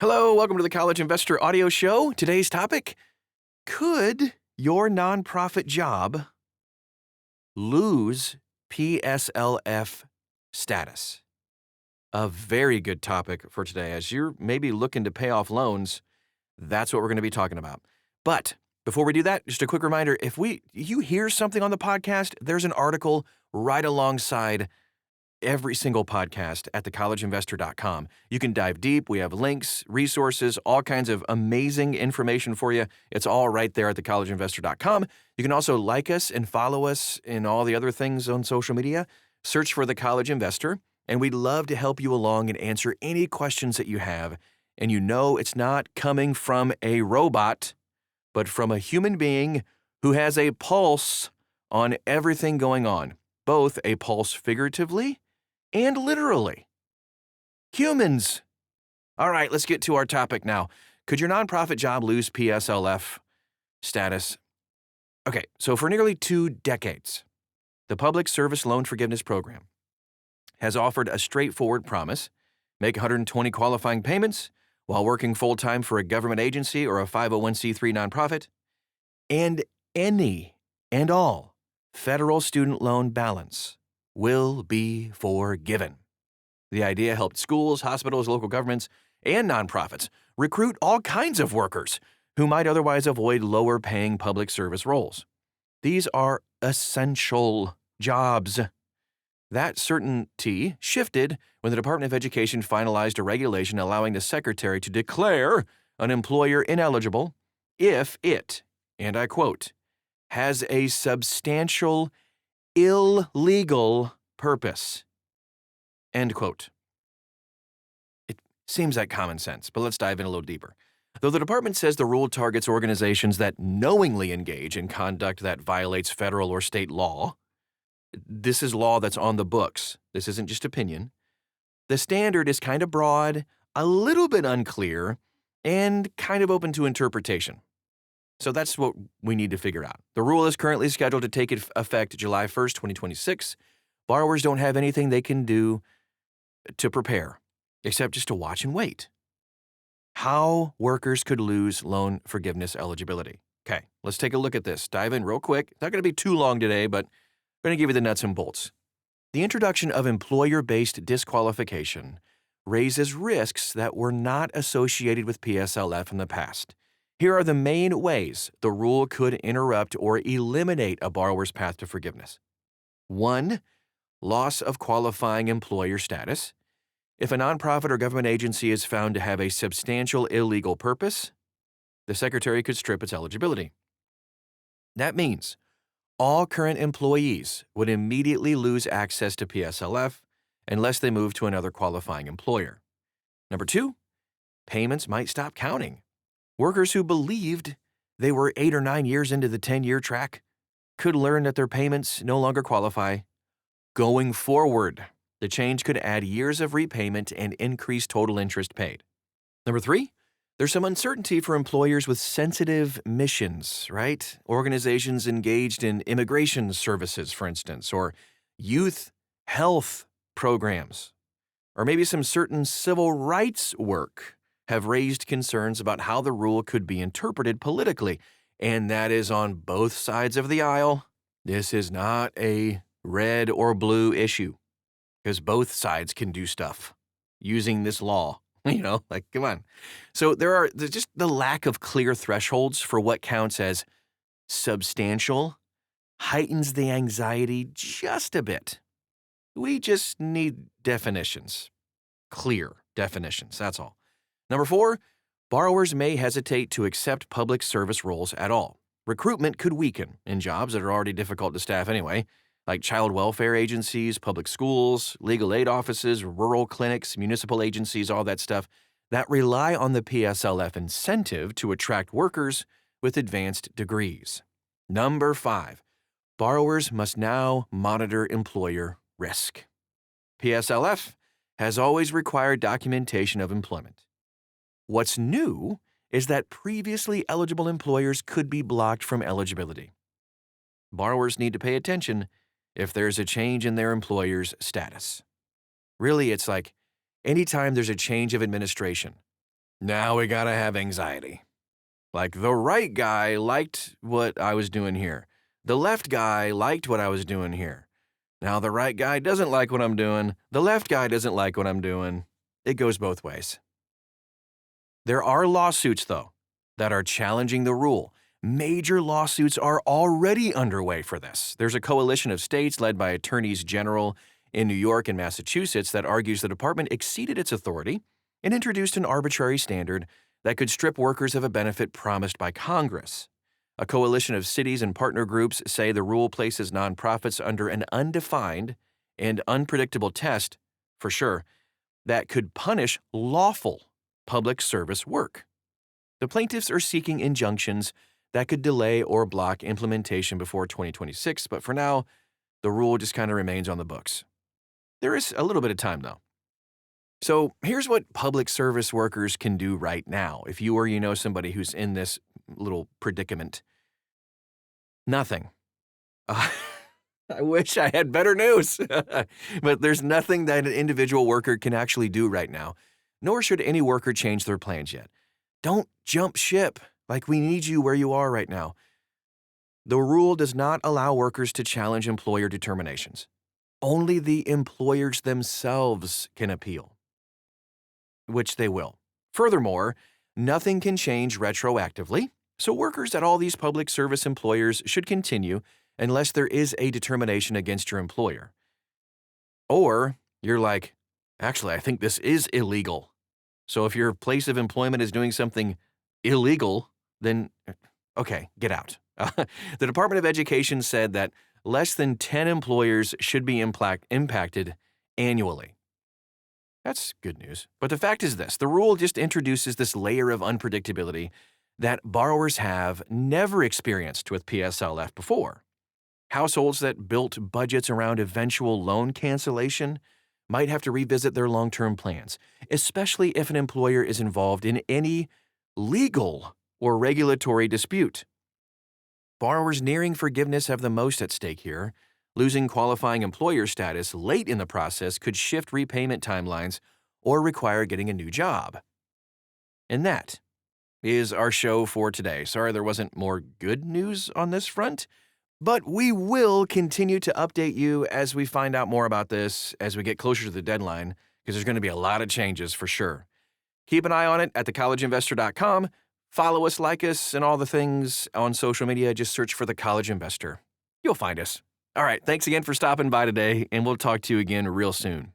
Hello, welcome to the College Investor Audio Show. Today's topic, could your nonprofit job lose PSLF status? A very good topic for today. As you're maybe looking to pay off loans, that's what we're going to be talking about. But before we do that, just a quick reminder, if you hear something on the podcast, there's an article right alongside every single podcast at thecollegeinvestor.com. You can dive deep. We have links, resources, all kinds of amazing information for you. It's all right there at thecollegeinvestor.com. You can also like us and follow us in all the other things on social media. Search for The College Investor, and we'd love to help you along and answer any questions that you have. And you know it's not coming from a robot, but from a human being who has a pulse on everything going on, both a pulse figuratively and literally. Humans. All right, let's get to our topic now. Could your nonprofit job lose PSLF status? Okay, so for nearly 2 decades, the Public Service Loan Forgiveness Program has offered a straightforward promise: make 120 qualifying payments while working full-time for a government agency or a 501c3 nonprofit, and any and all federal student loan balance will be forgiven. The idea helped schools, hospitals, local governments, and nonprofits recruit all kinds of workers who might otherwise avoid lower-paying public service roles. These are essential jobs. That certainty shifted when the Department of Education finalized a regulation allowing the secretary to declare an employer ineligible if it, and I quote, has a substantial illegal purpose, end quote. It seems like common sense, but let's dive in a little deeper. Though the department says the rule targets organizations that knowingly engage in conduct that violates federal or state law, this is law that's on the books. This isn't just opinion. The standard is kind of broad, a little bit unclear, and kind of open to interpretation. So that's what we need to figure out. The rule is currently scheduled to take effect July 1st, 2026. Borrowers don't have anything they can do to prepare, except just to watch and wait. How workers could lose loan forgiveness eligibility. Okay, let's take a look at this. Dive in real quick. It's not going to be too long today, but I'm going to give you the nuts and bolts. The introduction of employer-based disqualification raises risks that were not associated with PSLF in the past. Here are the main ways the rule could interrupt or eliminate a borrower's path to forgiveness. 1. Loss of qualifying employer status. If a nonprofit or government agency is found to have a substantial illegal purpose, the secretary could strip its eligibility. That means all current employees would immediately lose access to PSLF unless they move to another qualifying employer. Number 2, payments might stop counting. Workers who believed they were 8 or 9 years into the 10-year track could learn that their payments no longer qualify. Going forward, the change could add years of repayment and increase total interest paid. Number 3, there's some uncertainty for employers with sensitive missions, right? Organizations engaged in immigration services, for instance, or youth health programs, or maybe some certain civil rights work have raised concerns about how the rule could be interpreted politically, and that is on both sides of the aisle. This is not a red or blue issue, because both sides can do stuff using this law. Come on. So there's just the lack of clear thresholds for what counts as substantial heightens the anxiety just a bit. We just need definitions, clear definitions, that's all. Number 4, borrowers may hesitate to accept public service roles at all. Recruitment could weaken in jobs that are already difficult to staff anyway, like child welfare agencies, public schools, legal aid offices, rural clinics, municipal agencies, all that stuff that rely on the PSLF incentive to attract workers with advanced degrees. Number 5, borrowers must now monitor employer risk. PSLF has always required documentation of employment. What's new is that previously eligible employers could be blocked from eligibility. Borrowers need to pay attention if there's a change in their employer's status. Really, it's like anytime there's a change of administration, Now we gotta have anxiety. Like, the right guy liked what I was doing here. The left guy liked what I was doing here. Now the right guy doesn't like what I'm doing. The left guy doesn't like what I'm doing. It goes both ways. There are lawsuits, though, that are challenging the rule. Major lawsuits are already underway for this. There's a coalition of states led by attorneys general in New York and Massachusetts that argues the department exceeded its authority and introduced an arbitrary standard that could strip workers of a benefit promised by Congress. A coalition of cities and partner groups say the rule places nonprofits under an undefined and unpredictable test, for sure, that could punish lawful public service work. The plaintiffs are seeking injunctions that could delay or block implementation before 2026, but for now, the rule just kind of remains on the books. There is a little bit of time, though. So here's what public service workers can do right now if you or you know somebody who's in this little predicament. Nothing. I wish I had better news, but there's nothing that an individual worker can actually do right now, nor should any worker change their plans yet. Don't jump ship, like we need you where you are right now. The rule does not allow workers to challenge employer determinations. Only the employers themselves can appeal, which they will. Furthermore, nothing can change retroactively, so workers at all these public service employers should continue unless there is a determination against your employer. Or you're like, actually, I think this is illegal. So if your place of employment is doing something illegal, then, okay, get out. The Department of Education said that less than 10 employers should be impacted annually. That's good news. But the fact is this, the rule just introduces this layer of unpredictability that borrowers have never experienced with PSLF before. Households that built budgets around eventual loan cancellation might have to revisit their long-term plans, especially if an employer is involved in any legal or regulatory dispute. Borrowers nearing forgiveness have the most at stake here. Losing qualifying employer status late in the process could shift repayment timelines or require getting a new job. And that is our show for today. Sorry there wasn't more good news on this front, but we will continue to update you as we find out more about this as we get closer to the deadline, because there's going to be a lot of changes for sure. Keep an eye on it at thecollegeinvestor.com. Follow us, like us, and all the things on social media. Just search for The College Investor. You'll find us. All right, thanks again for stopping by today, and we'll talk to you again real soon.